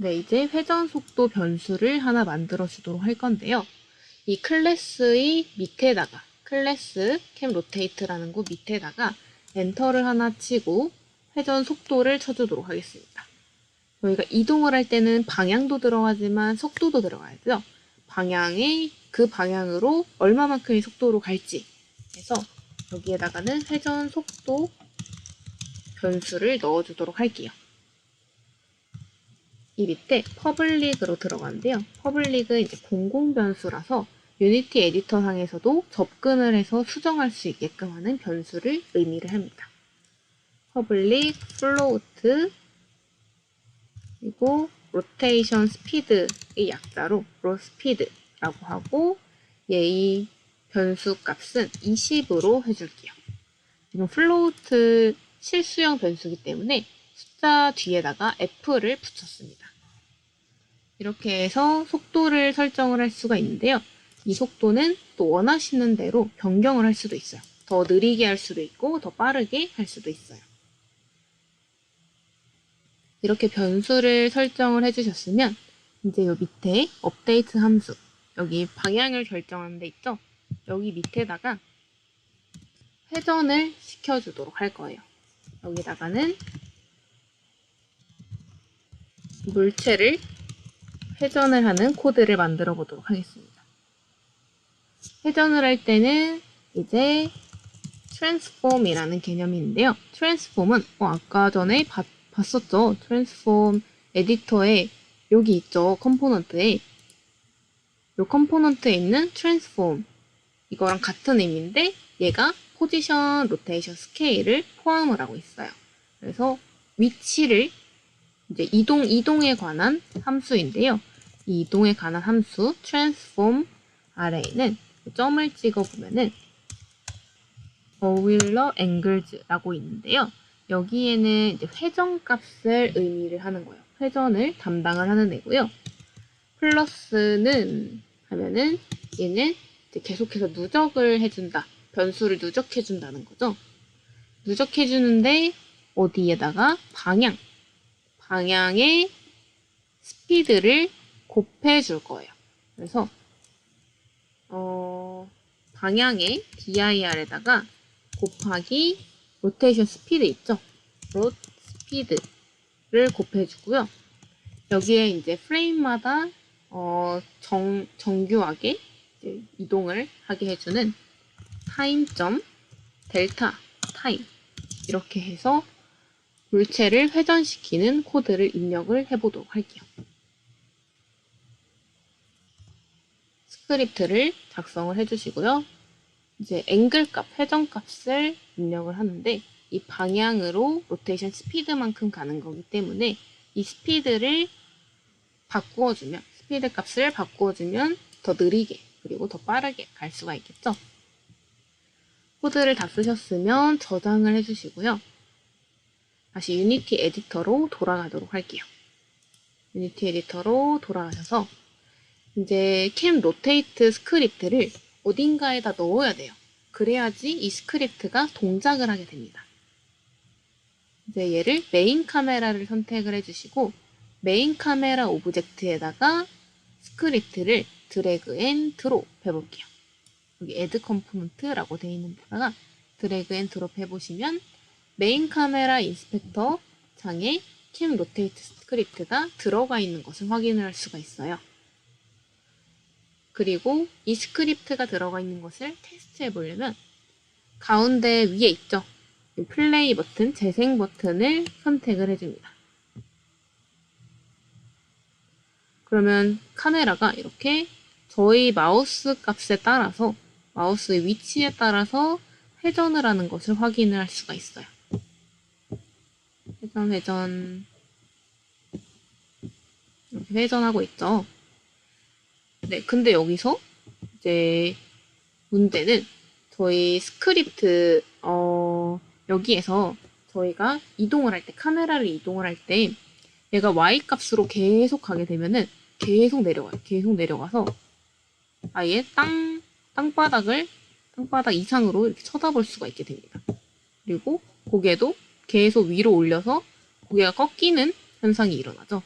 네, 이제 회전 속도 변수를 하나 만들어 주도록 할 건데요. 이 클래스의 밑에다가 클래스 캠 로테이트라는 곳 밑에다가 엔터를 하나 치고 회전 속도를 쳐주도록 하겠습니다. 저희가 이동을 할 때는 방향도 들어가지만 속도도 들어가야죠. 그 방향으로 얼마만큼의 속도로 갈지 해서 여기에다가는 회전 속도 변수를 넣어주도록 할게요. 이 밑에 퍼블릭으로 들어가는데요. 퍼블릭은 이제 공공 변수라서 유니티 에디터 상에서도 접근을 해서 수정할 수 있게끔 하는 변수를 의미를 합니다. 퍼블릭 플로우트 그리고 로테이션 스피드의 약자로 로스피드라고 하고 얘의 변수 값은 20으로 해줄게요. 지금 플로우트 실수형 변수이기 때문에 숫자 뒤에다가 f를 붙였습니다. 이렇게 해서 속도를 설정을 할 수가 있는데요. 이 속도는 또 원하시는 대로 변경을 할 수도 있어요. 더 느리게 할 수도 있고 더 빠르게 할 수도 있어요. 이렇게 변수를 설정을 해주셨으면 이제 요 밑에 업데이트 함수 여기 방향을 결정하는 데 있죠? 여기 밑에다가 회전을 시켜주도록 할 거예요. 여기다가는 물체를 회전을 하는 코드를 만들어 보도록 하겠습니다. 회전을 할 때는 이제 transform이라는 개념이 있는데요. transform은 아까 전에 봤었죠. transform 에디터에 여기 있죠. 컴포넌트에 이 컴포넌트에 있는 transform 이거랑 같은 의미인데 얘가 포지션, 로테이션, 스케일을 포함을 하고 있어요. 그래서 위치를 이제 이동에 관한 함수인데요. 이 이동에 관한 함수 transform 아래에는 점을 찍어보면은 Euler angles라고 있는데요. 여기에는 이제 회전 값을 의미를 하는 거예요. 회전을 담당을 하는 애고요. 플러스는 하면은 얘는 이제 계속해서 누적을 해준다. 변수를 누적해준다는 거죠. 누적해주는데 어디에다가 방향의 스피드를 곱해줄 거예요. 그래서 방향의 dir에다가 곱하기 로테이션 스피드 있죠? 로트 스피드를 곱해주고요. 여기에 이제 프레임마다 정교하게 이제 이동을 하게 해주는 타임점 델타 타임 이렇게 해서 물체를 회전시키는 코드를 입력을 해보도록 할게요. 스크립트를 작성을 해주시고요. 이제 앵글 값, 회전 값을 입력을 하는데 이 방향으로 로테이션 스피드만큼 가는 거기 때문에 이 스피드 값을 바꾸어주면 더 느리게 그리고 더 빠르게 갈 수가 있겠죠. 코드를 다 쓰셨으면 저장을 해주시고요. 다시 유니티 에디터로 돌아가도록 할게요. 유니티 에디터로 돌아가셔서 이제 캠 로테이트 스크립트를 어딘가에다 넣어야 돼요. 그래야지 이 스크립트가 동작을 하게 됩니다. 이제 얘를 메인 카메라를 선택을 해주시고 메인 카메라 오브젝트에다가 스크립트를 드래그 앤 드롭 해볼게요. 여기 add component라고 되어 있는 데다가 드래그 앤 드롭 해보시면 메인 카메라 인스펙터 창에 캠 로테이트 스크립트가 들어가 있는 것을 확인을 할 수가 있어요. 그리고 이 스크립트가 들어가 있는 것을 테스트 해보려면 가운데 위에 있죠? 플레이 버튼, 재생 버튼을 선택을 해줍니다. 그러면 카메라가 이렇게 저희 마우스 값에 따라서 마우스의 위치에 따라서 회전을 하는 것을 확인을 할 수가 있어요. 회전 이렇게 회전하고 있죠. 네, 근데 여기서 이제 문제는 저희 스크립트 여기에서 저희가 이동을 할 때 카메라를 이동을 할 때 얘가 y 값으로 계속 가게 되면은 계속 내려가요. 계속 내려가서 아예 땅바닥 이상으로 이렇게 쳐다볼 수가 있게 됩니다. 그리고 고개도 계속 위로 올려서 고개가 꺾이는 현상이 일어나죠.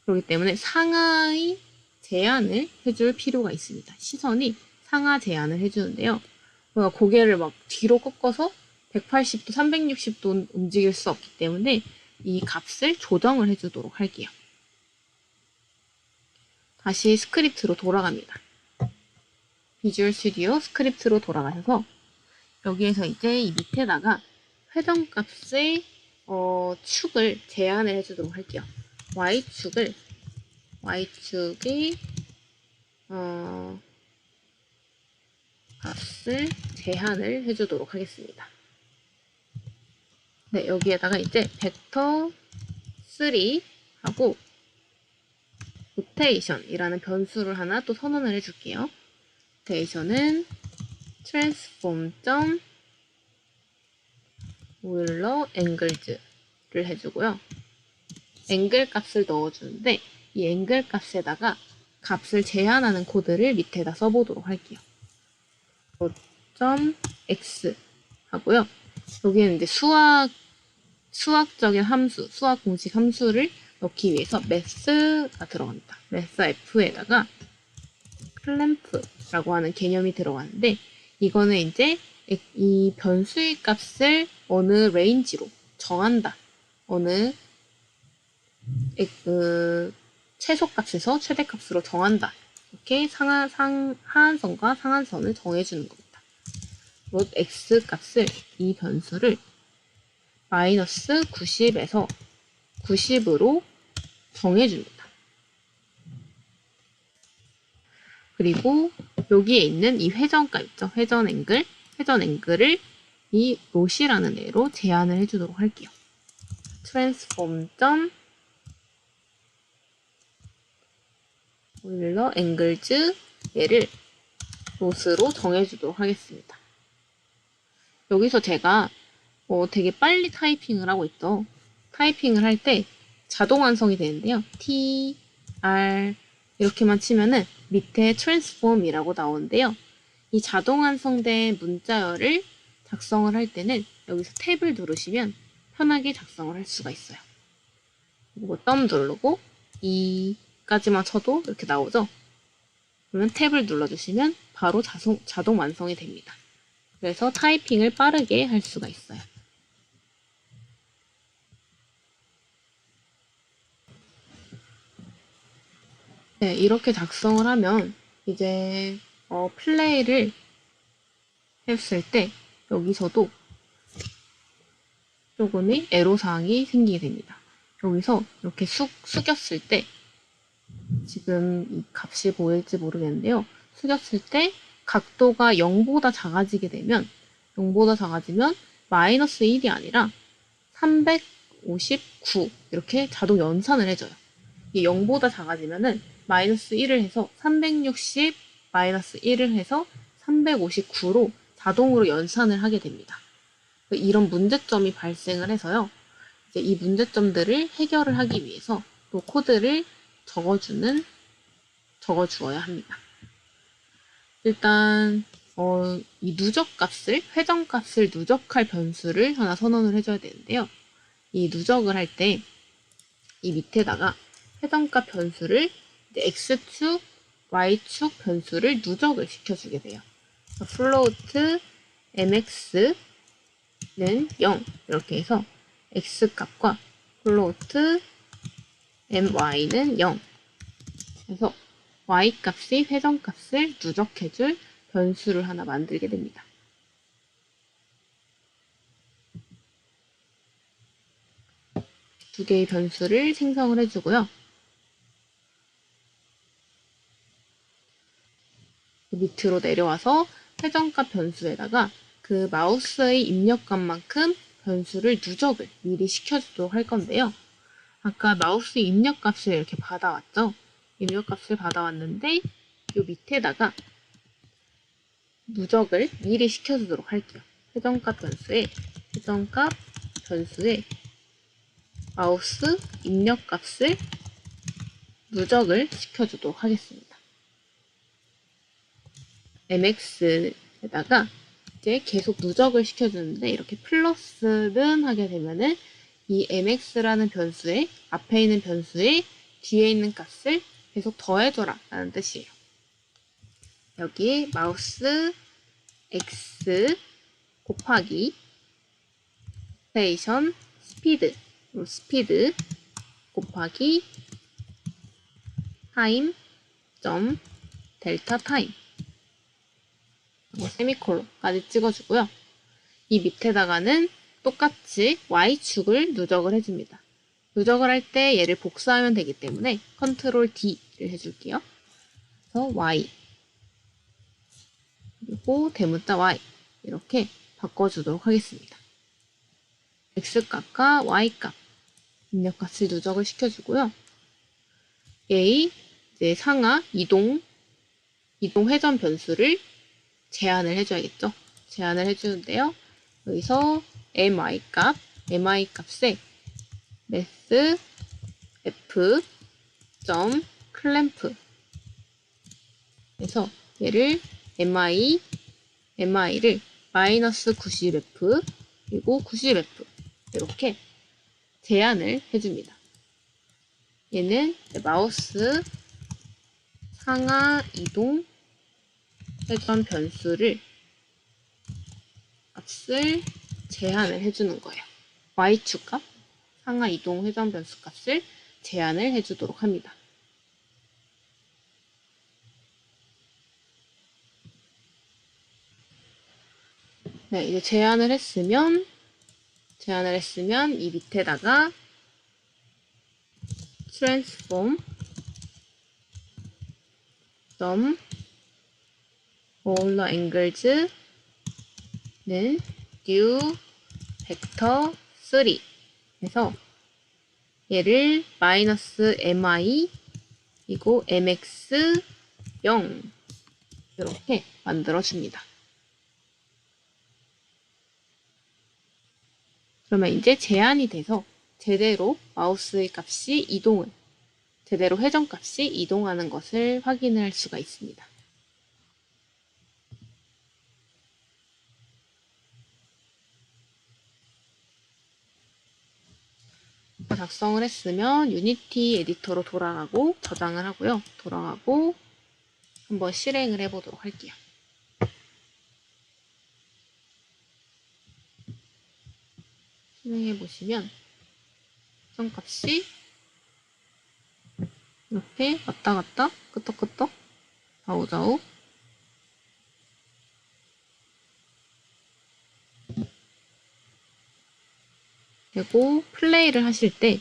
그렇기 때문에 상하의 제한을 해줄 필요가 있습니다. 시선이 상하 제한을 해주는데요. 우리가 고개를 막 뒤로 꺾어서 180도, 360도 움직일 수 없기 때문에 이 값을 조정을 해주도록 할게요. 다시 스크립트로 돌아갑니다. 비주얼 스튜디오 스크립트로 돌아가셔서 여기에서 이제 이 밑에다가 회전값의 축을 제한을 해주도록 할게요. Y축이 값을 제한을 해주도록 하겠습니다. 네, 여기에다가 이제 벡터 3하고 로테이션이라는 변수를 하나 또 선언을 해줄게요. 로테이션은 transform.ruler angles를 해주고요. 앵글 값을 넣어주는데 이 앵글 값에다가 값을 제한하는 코드를 밑에다 써보도록 할게요. .x 하고요. 여기는 이제 수학적인 함수, 수학 공식 함수를 넣기 위해서 math가 들어갑니다. math f에다가 clamp라고 하는 개념이 들어가는데 이거는 이제 이 변수의 값을 어느 레인지로 정한다. 어느 최소값에서 최대값으로 정한다. 이렇게 하한선과 상한선을 정해주는 겁니다. 롯 x 값을 이 변수를 마이너스 90에서 90으로 정해줍니다. 그리고 여기에 있는 이 회전값 있죠? 회전 앵글을 이 롯이라는 애로 제한을 해주도록 할게요. transform.ruler angles 얘를 롯으로 정해주도록 하겠습니다. 여기서 제가 되게 빨리 타이핑을 하고 있죠. 타이핑을 할 때 자동 완성이 되는데요. T, R 이렇게만 치면은 밑에 transform이라고 나오는데요. 이 자동 완성된 문자열을 작성을 할 때는 여기서 탭을 누르시면 편하게 작성을 할 수가 있어요. 그리고 덤 누르고 2까지만 쳐도 이렇게 나오죠. 그러면 탭을 눌러주시면 바로 자동 완성이 됩니다. 그래서 타이핑을 빠르게 할 수가 있어요. 네, 이렇게 작성을 하면 이제 플레이를 했을 때 여기서도 조금의 애로사항이 생기게 됩니다. 여기서 이렇게 숙였을 때 지금 이 값이 보일지 모르겠는데요. 숙였을 때 각도가 0보다 작아지게 되면 마이너스 1이 아니라 359 이렇게 자동 연산을 해줘요. 이게 0보다 작아지면은 마이너스 1을 해서 360 마이너스 1을 해서 359로 자동으로 연산을 하게 됩니다. 이런 문제점이 발생을 해서요. 이제 이 문제점들을 해결을 하기 위해서 또 코드를 적어주어야 합니다. 일단 이 회전값을 누적할 변수를 하나 선언을 해줘야 되는데요. 이 누적을 할 때 이 밑에다가 회전값 변수를 x축, y축 변수를 누적을 시켜주게 돼요. float mx는 0 이렇게 해서 x값과 float my는 0 그래서 y값이 회전값을 누적해줄 변수를 하나 만들게 됩니다. 두 개의 변수를 생성을 해주고요. 밑으로 내려와서 회전값 변수에다가 그 마우스의 입력값만큼 변수를 누적을 미리 시켜주도록 할 건데요. 아까 마우스 입력값을 이렇게 받아왔죠? 입력값을 받아왔는데 이 밑에다가 누적을 미리 시켜주도록 할게요. 회전값 변수에 마우스 입력값을 누적을 시켜주도록 하겠습니다. mx에다가 이제 계속 누적을 시켜주는데 이렇게 플러스는 하게 되면은 이 mx라는 변수에 앞에 있는 변수의 뒤에 있는 값을 계속 더해줘라 라는 뜻이에요. 여기 마우스 X 곱하기 스테이션 스피드 곱하기 타임 점 델타 타임 세미콜론까지 찍어주고요. 이 밑에다가는 똑같이 Y축을 누적을 해줍니다. 누적을 할 때 얘를 복사하면 되기 때문에 컨트롤 D를 해줄게요. 그래서 Y 그리고 대문자 Y 이렇게 바꿔주도록 하겠습니다. X값과 Y값 입력값을 누적을 시켜주고요. 얘의 이제 상하 이동 회전 변수를 제한을 해줘야겠죠. 제한을 해주는데요. 여기서 mi 값에 math f clamp 그래서 얘를 mi를 마이너스 90f 그리고 90f 이렇게 제한을 해줍니다. 얘는 마우스 상하 이동 회전 변수를 값을 제한을 해주는 거예요. Y축 값, 상하 이동 회전 변수 값을 제한을 해주도록 합니다. 네, 이제 제한을 했으면 이 밑에다가 transform all the angles는 new vector 3 해서 얘를 마이너스 mi 그리고 mx 0 이렇게 만들어 줍니다. 그러면 이제 제한이 돼서 제대로 마우스의 값이 제대로 회전값이 이동하는 것을 확인할 수가 있습니다. 작성을 했으면 유니티 에디터로 돌아가고 저장을 하고요. 돌아가고 한번 실행을 해보도록 할게요. 실행해 보시면 회전값이 이렇게 왔다 갔다 끄떡끄떡 좌우좌우 그리고 플레이를 하실 때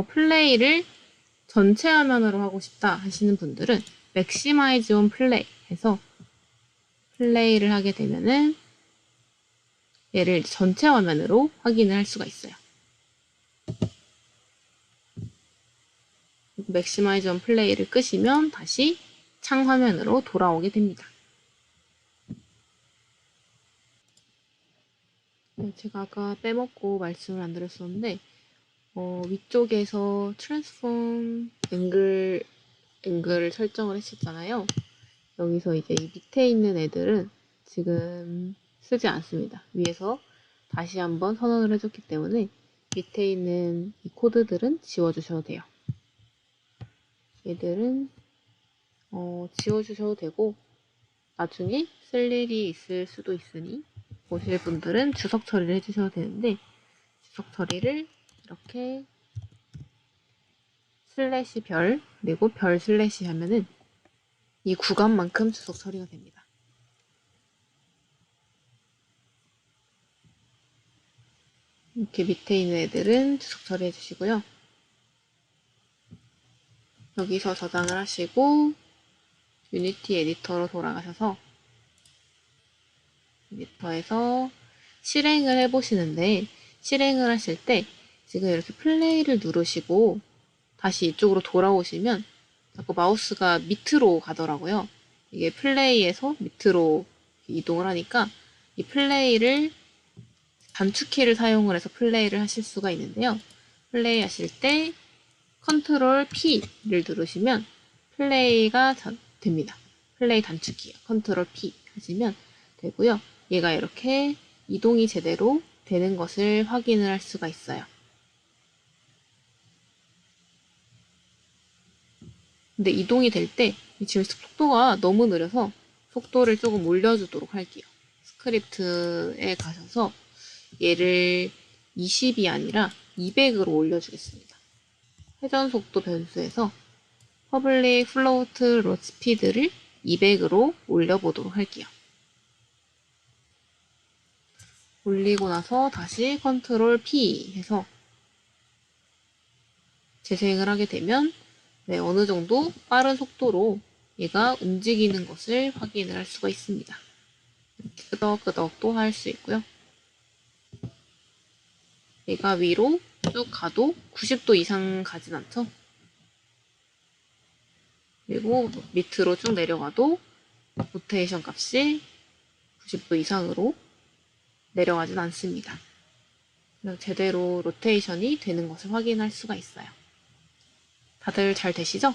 플레이를 전체 화면으로 하고 싶다 하시는 분들은 맥시마이즈 온 플레이 해서 플레이를 하게 되면은 얘를 전체 화면으로 확인을 할 수가 있어요. 맥시마이즈 온 플레이를 끄시면 다시 창 화면으로 돌아오게 됩니다. 제가 아까 빼먹고 말씀을 안 드렸었는데 위쪽에서 트랜스폼 앵글을 설정을 했었잖아요. 여기서 이제 이 밑에 있는 애들은 지금 쓰지 않습니다. 위에서 다시 한번 선언을 해줬기 때문에 밑에 있는 이 코드들은 지워주셔도 돼요. 얘들은 지워주셔도 되고 나중에 쓸 일이 있을 수도 있으니 보실 분들은 주석 처리를 해주셔도 되는데 주석 처리를 이렇게 슬래시 별 그리고 별 슬래시 하면은 이 구간만큼 주석 처리가 됩니다. 이렇게 밑에 있는 애들은 주석 처리해 주시고요. 여기서 저장을 하시고 유니티 에디터로 돌아가셔서 에디터에서 실행을 해보시는데 실행을 하실 때 지금 이렇게 플레이를 누르시고 다시 이쪽으로 돌아오시면 자꾸 마우스가 밑으로 가더라고요. 이게 플레이에서 밑으로 이동을 하니까 이 플레이를 단축키를 사용을 해서 플레이를 하실 수가 있는데요. 플레이 하실 때 컨트롤 P를 누르시면 플레이가 됩니다. 플레이 단축키요. 컨트롤 P 하시면 되고요. 얘가 이렇게 이동이 제대로 되는 것을 확인을 할 수가 있어요. 근데 이동이 될 때 지금 속도가 너무 느려서 속도를 조금 올려주도록 할게요. 스크립트에 가셔서 얘를 20이 아니라 200으로 올려주겠습니다. 회전 속도 변수에서 퍼블릭 플로우트 롯 스피드를 200으로 올려보도록 할게요. 올리고 나서 다시 컨트롤 P 해서 재생을 하게 되면 네, 어느 정도 빠른 속도로 얘가 움직이는 것을 확인을 할 수가 있습니다. 끄덕끄덕도 할 수 있고요. 얘가 위로 쭉 가도 90도 이상 가진 않죠. 그리고 밑으로 쭉 내려가도 로테이션 값이 90도 이상으로 내려가진 않습니다. 제대로 로테이션이 되는 것을 확인할 수가 있어요. 다들 잘 되시죠?